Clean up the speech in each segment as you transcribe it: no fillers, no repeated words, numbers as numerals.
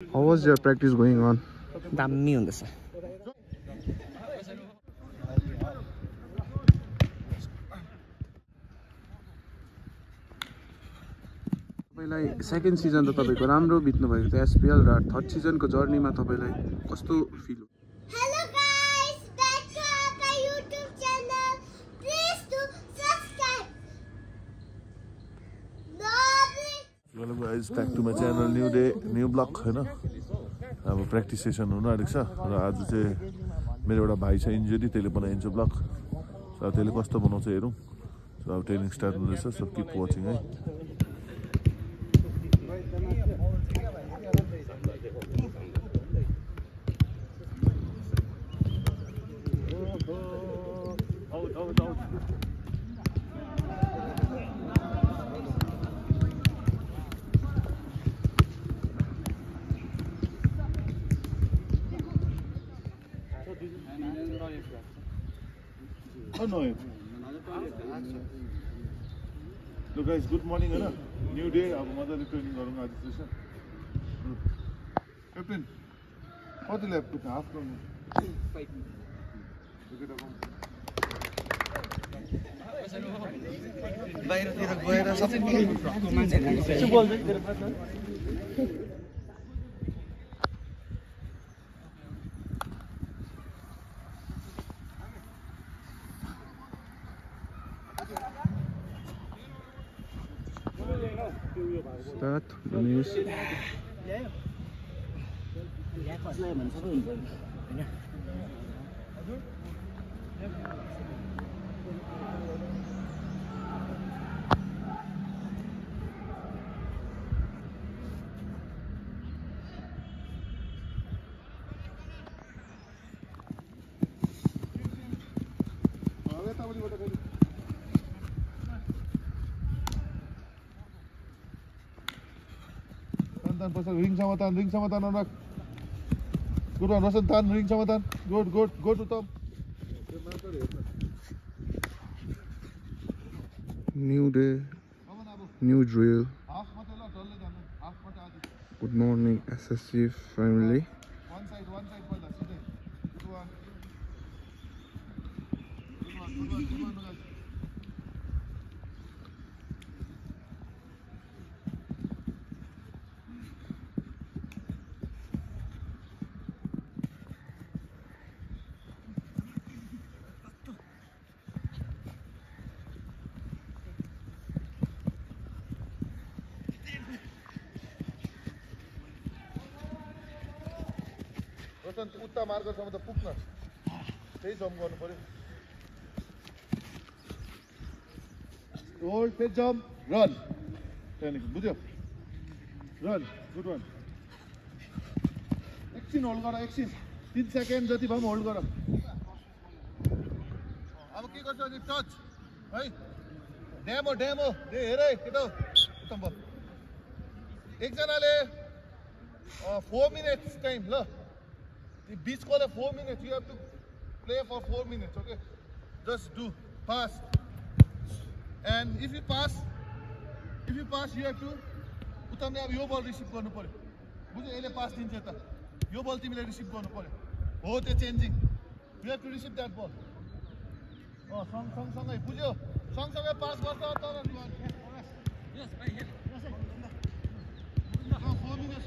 How was your practice going on? दामी हुँदैछ तपाईलाई सेकेन्ड सिजन त तपाईको राम्रो बित्नु भएको थियो एसपीएल र थर्ड सिजनको जर्नीमा तपाईलाई कस्तो फिल हो? Hello guys, back to our YouTube channel. Please do subscribe. Hello guys, back to my channel. New day, new vlog हैन. अब प्र्याक्टिस सेसन हुन आँटेको छ र आज चाहिँ मेरो एउटा भाइ छ इन्जुरी त्यसले बनाइन्छ भ्लग र त्यसले कस्तो बनाउँछ हेरौँ र अब ट्रेनिङ स्टार्ट हुँदैछ सो किप वाचिङ है So guys, good morning है ना न्यू डे अब मजाले ट्रेनिङ गरौँ आज सेसन क्याप्टेन कति ल्याप पुग्छ हाफ गर्नु बाहिरतिर गएर सबै मान्छेहरुले बोल्दै Start, Dennis. रिङसम्म तान अनुराग गुड वान रोशन तान रिङसम्म तान गुड उत्तम New day, new drill. Good morning, SSC family. one side पहिला सिधै गुड वान उत्ता मार्गसम्म त पुग्न त्यही जम्प गर्नु पर्यो होल्ड फेरि जम्प रन त्यहाँदेखि बुझ्यो रन गुड वान एकछिन होल्ड गर एकछिन 3 सेकेन्ड जति भए पनि होल्ड गर अब के गर्छ अनि टच है डेमो हेर है केटो उत्तम भयो एकजनाले 4 मिनट्स टाइम ल Beach call 4 minutes. You have to play for 4 minutes. Okay, just do pass, and if you pass, you have to. उताम्ने अब यो बल रिसिभ गर्नु पर्यो बुझ्यो यसले पास दिन्छ त यो बल तिमीले रिसिभ गर्नु पर्यो हो त्यो changing you have to receive that ball सँगसँगै बुझ्यो सँगसँगै पास गर्छ तर yes भाइ here 4 minutes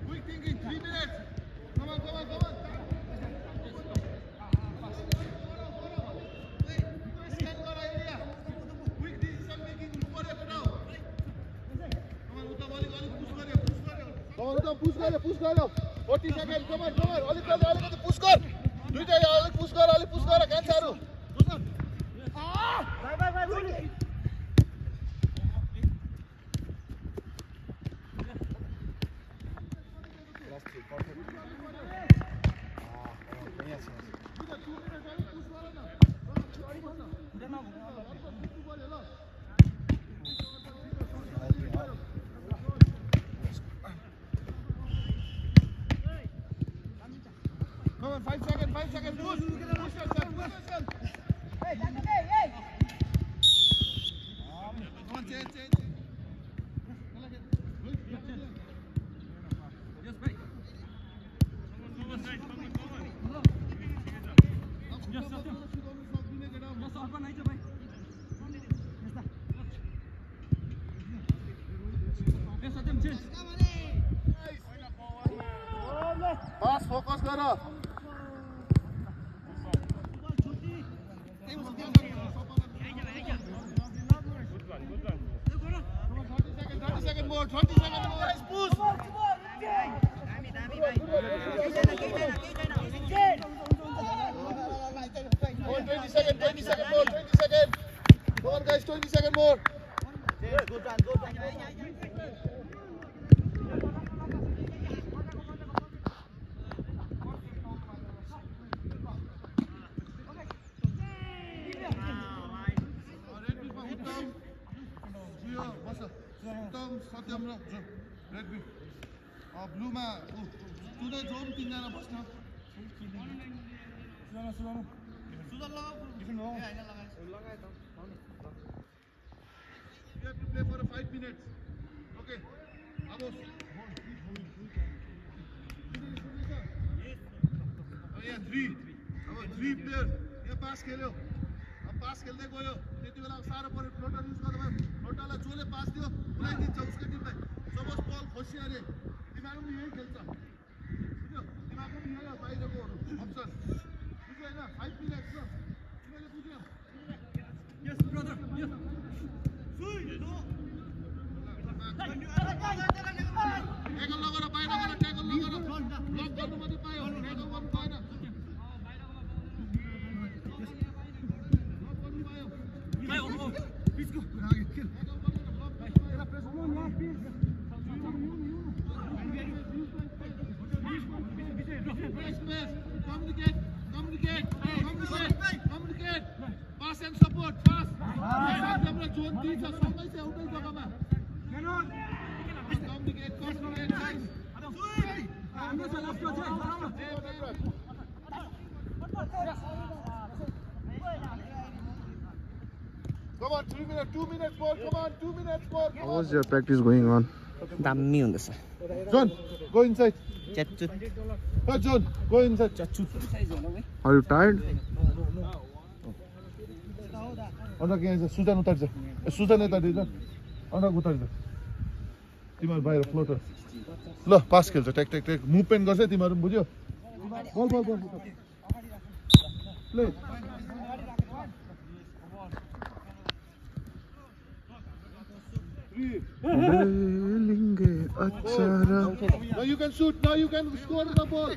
Quick thinking, 3 minutes. Come on. Stand for area. Quick decision making. Look at now. Come on, Uttam, push करो. 40 seconds. Come on. अलिकति push कर. दुईटा अलिक push कर, कान्छाहरु. Bye. Come on, 5 seconds, push yourself. better. 30 seconds more. 20 seconds more. Guys, push. 20 seconds. 20 seconds more. 20 seconds. Come on, guys. 20 seconds more. Blue ma, today John tinjana basna. Sudan You have to play for 5 minutes. Okay. Vamos. Oh yeah, 3. Vamos, 3 players. ये pass खेल्यो. अब pass खेल्दै गयो. त्यति बेला सारो पर्यो floater use गर्दा भयो. फ्लोटरलाई जोले पास दियो. उडाइदिन्छ उसको टिमलाई. सपोज बल खस्यो अरे. तिमीहरु पनि यही खेल्छ. बुझ्यो? तिमीहरु पनि यही हो बाहिरको अप्सन. बुझ्यो हैन? 5 minutes ल. तिमीले बुझ्यो? Yes brother. Yes. Tackle लगाएर बाहिर गएर ट्याकल लगाएर ब्लक गर्नु मात्रै पायो. ट्याकल गर्नु पाएन. Communicate. Pass and support. Pass. हाम्रो जोन दिन्छ सँगै छ एउटै जग्गामा. Communicate. Come on, 3 minutes, 2 minutes more. Come on, 2 minutes more. How was your practice going on? दामी हुँदैछ John, go inside. च्याचुत Hey, John, go inside. Are you tired? अन्डा के आइन्छ सुजन उतार्छ सुजन यता दिन्छ अन्डा उतार्छ तिमीहरु बाहिर फ्लोटर ल पास खेल्छ टेक मुभमेन्ट गर्छ तिमीहरु पनि बुझ्यो बल play Now you can shoot. Now you can score the ball.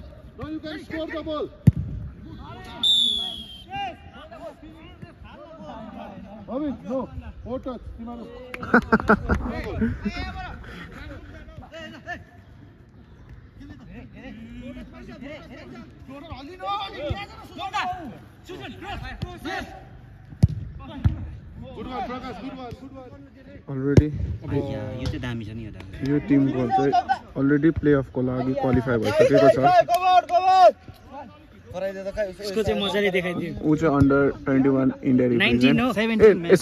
Bobby, no. 4 touch. Good one, Prakash. Good one. Already यो चाहिँ दामी छ नि यो दामी यो टिमको चाहिँ अलरेडी प्लेअफको लागि क्वालिफाई भइसकेको छ उसको चाहिँ मजाले देखाइदियो ऊ चाहिँ अन्डर 21 इन्डिया रिप्रेजेन्ट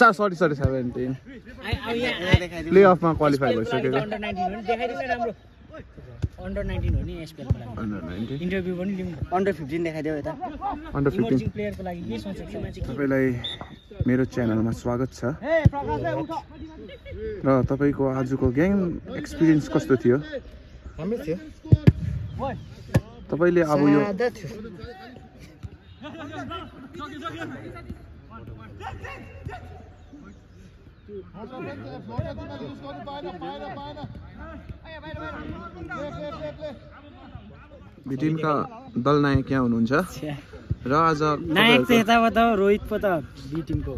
17 सरी 17 प्लेअफमा क्वालिफाई भइसकेको अन्डर 19 हो नि देखाइदिनु राम्रो अन्डर 19 हो नि एसपीएल को लागि अन्डर 19 इन्टरभ्यु पनि लिउँ अन्डर 15 देखाइदियो यता अन्डर 15 इमर्जिङ प्लेयरको लागि के सोचेको छ मान्छे तपाईलाई मेरो च्यानलमा स्वागत छ र तपाईको आजको गेम एक्सपिरियन्स कस्तो थियो राम्रो थियो तपाईले अब यो टिमका दल नायक यहाँ हुनुहुन्छ र आज नायक चाहिँ यताबाट रोहित पो त बी टिमको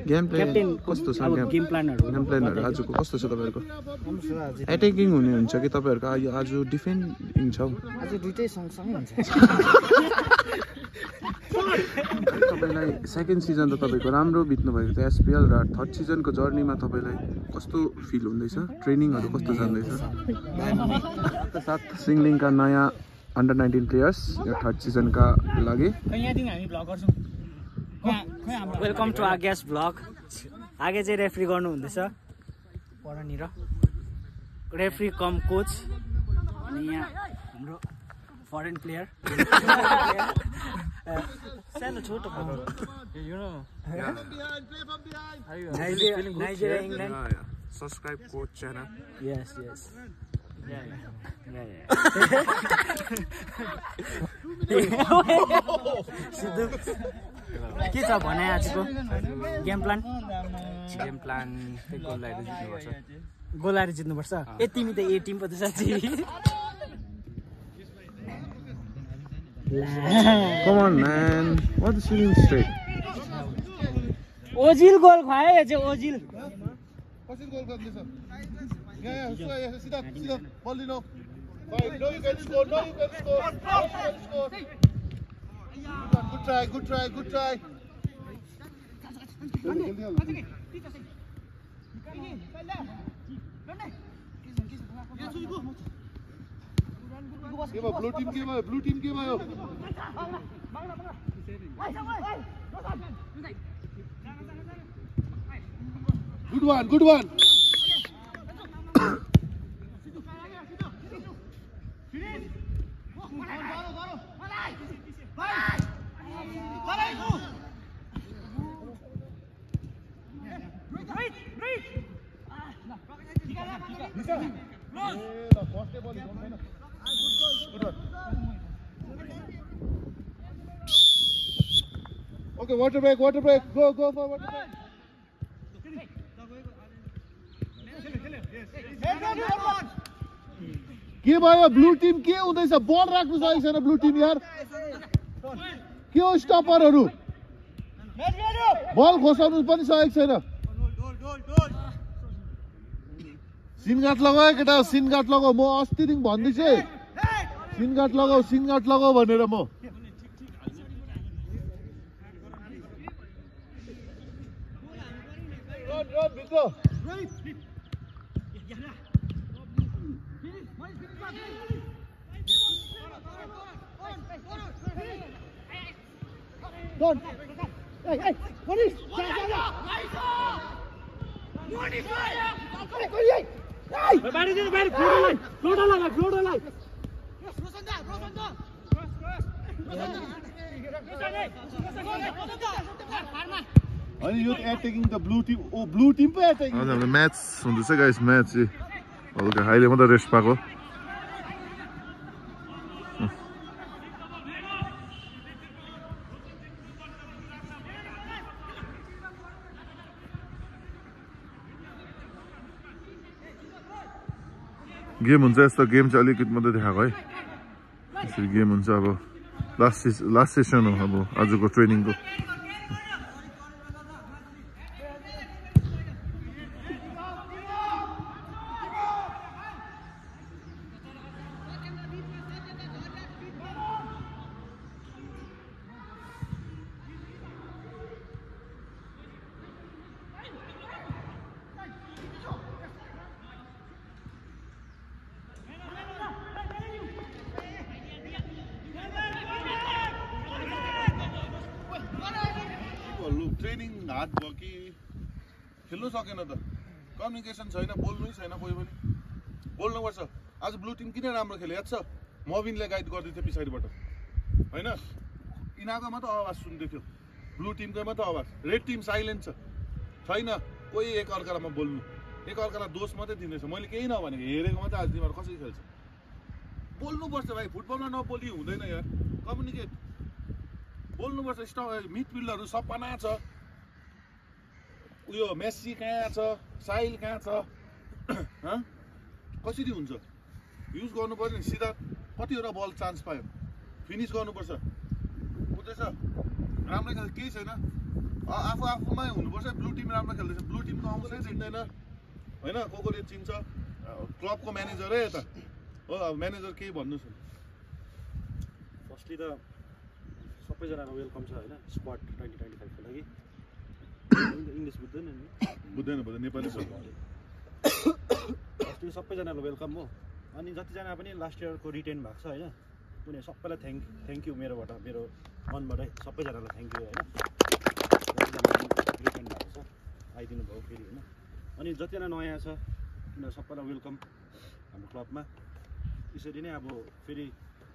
गेम प्ले कस्तो छ गेम प्लानहरु आजको कस्तो छ तपाईहरुको एटेकिङ हुने हुन्छ कि तपाईहरुको आज डिफेन्डिङ छ आज दुईटै सँगसँगै हुन्छ तपाईलाई सेकेन्ड सिजन त तपाईको राम्रो बित्नु भएको थियो एसपीएल र थर्ड सिजनको जर्नीमा तपाईलाई कस्तो फिल हुँदैछ ट्रेनिङहरु कस्तो जान्दैछ साथ सिङलिङका नयाँ अन्डर 19 प्लेयर्स यो थर्ड सिजनका लागि यहाँदेखि हामी भ्लग गर्छौं वेलकम टु आग्यास भ्लग आगे चाहिँ रेफरी गर्नु हुँदैछ परनिर रेफरी कम कोच अनि यहाँ हाम्रो फरेन प्लेयर सानो छोटो you know Nigeria England subscribe coach channel yes के छ भने आजको गेम प्लान गेम प्लान चाहिँ गोल लगाएर जित्नुपर्छ गोल हारेर जित्नुपर्छ ए तिमी त ए टिम पो त साँच्ची Come on, man. What is shooting straight? Ozil goal खुवायो यो चाहिँ ओजिल कसरी गोल गर्दैछ यहाँ सिधा सिधा बल लिनु Fine, no you can score, no you can score. No you can score. Good try, good try, good try. Give a blue team, give a blue team, give a. Good one, good one. Okay, water break, go for water break. के भयो blue team के हुँदैछ बल राख्नु सकेको छैन blue team यार के हो स्टपरहरु बल खोसाउनु पनि सकेको छैन सिनगाट लगायो केटा सिनगाट लगाऊ म अस्तिदेखि भन्दैछु सिनगाट लगाऊ भनेर म रन भित्र Don. Hey, what is? Are you attacking the blue team? Oh, blue team pay attacking. हजुर हाम्रो म्याच हुँदैछ गाइस म्याच चाहिँ हल्का हाइले मात्र रेस्ट पाएको गेम हुन्छ यस्तो गेम चाहिँ अलिकति मात्रै देखाएको है यसरी गेम हुन्छ अब लास्ट सेसन हो अब आजको ट्रेनिङको ट्रेनिङ हात भयो कि खेल्नु सकेन त कम्युनिकेसन छैन बोल्नै छैन कोही पनि बोल्नुपर्छ आज ब्लू टिम किन राम्रो खेल्यो याद छ मबिनले गाइड गर्दै थियो पछाडिबाट हैन इनाको मात्र आवाज सुन्दै थियो ब्लू टिमको मात्र आवाज रेड टिम साइलेन्ट छैन कोही एक अर्कामा बोल्नु एक अर्कालाई दोष मात्रै दिँदैछ मैले केही नभनेको हेरेको मात्रै आज तिमीहरू कसरी खेल्छ बोल्नुपर्छ भाइ फुटबलमा नबोली हुँदैन यार कम्युनिकेट बोल्नुपर्छ मिडफिल्डरहरु सपना छ उयो मेस्सी कहाँ छ साइल कहाँ छ कसरी हुन्छ युज गर्नु पर्यो नि सिधा कतिवटा बल चान्स पायो फिनिश गर्नुपर्छ बुझ्दैछ राम्रो खेल्छ केही छैन आफूमै हुनुपर्छ ब्लू टिम राम्रो खेल्दैछ ब्लू टिमको आउँछै चिन्दैन हैन कोले चिन्छ क्लबको म्यानेजरै यता हो अब म्यानेजर केही भन्नु छैन फर्स्टली त सबैजनाको वेलकम छ हैन स्क्वाड 2025 को लागि इंग्लिश बुझ्दैन नि बुझ्दैन नेपाली छ फर्स्टली सबैजनाको वेलकम हो अनि जतिजना पनि लास्ट इयरको रिटेन भएको छ हैन उनी सबैलाई थ्यांक यू मेरोबाट मेरो मनबाटै सबैजनालाई थ्यांक यू हैन रिटेन भएको छ आइदिनु भयो फेरि हैन अनि जतिजना नयाँ छ उनीहरु सबैलाई वेलकम हाम्रो क्लबमा यसरी नै अब फेरि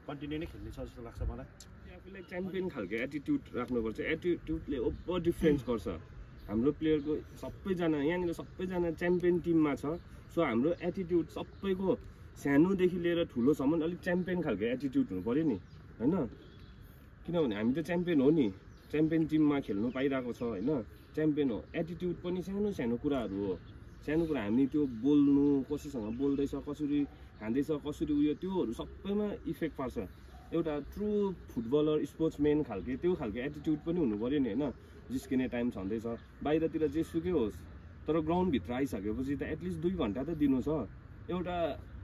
कन्टिन्यू नै खेल्ने छ जस्तो लाग्छ मलाई आफूलाई च्याम्पियन खालको एटिट्युड राख्नुपर्छ एटिट्युडले ओभर डिफरेन्स गर्छ हाम्रो प्लेयरको सबैजना यहाँनिर सबैजना च्याम्पियन टिममा छ सो हाम्रो एटिट्युड सबैको सानोदेखि लिएर ठुलोसम्म अलिक च्याम्पियन खालको एटिट्युड हुनु पऱ्यो नि होइन किनभने हामी त च्याम्पियन हो नि च्याम्पियन टिममा खेल्नु पाइरहेको छ होइन च्याम्पियन हो एटिट्युड पनि सानो सानो कुराहरू हो सानो कुरा हामी त्यो बोल्नु कसैसँग बोल्दैछ कसरी खाँदैछ कसरी उयो त्योहरू सबैमा इफेक्ट पार्छ एउटा ट्रु फुटबलर स्पोर्ट्सम्यान खालके त्यो खालको एटिट्युड पनि हुनु पऱ्यो नि होइन जिस्किने टाइम छँदैछ बाहिरतिर जेसुकै होस् तर ग्राउन्डभित्र आइसकेपछि त एटलिस्ट 2 घन्टा त दिनु छ एउटा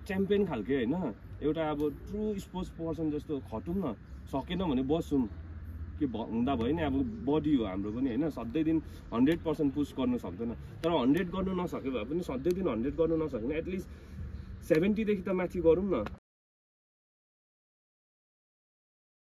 च्याम्पियन खालके होइन एउटा अब ट्रु स्पोर्ट्स पर्सन जस्तो खटौँ न सकेन भने बसौँ के हुँदा भयो नि अब बडी हो हाम्रो पनि होइन सधैँ दिन 100% पुस गर्नु सक्दैन तर 100 गर्नु नसके भए पनि सधैँ दिन 100 गर्नु नसक्ने एटलिस्ट 70 देखि त माथि गरौँ न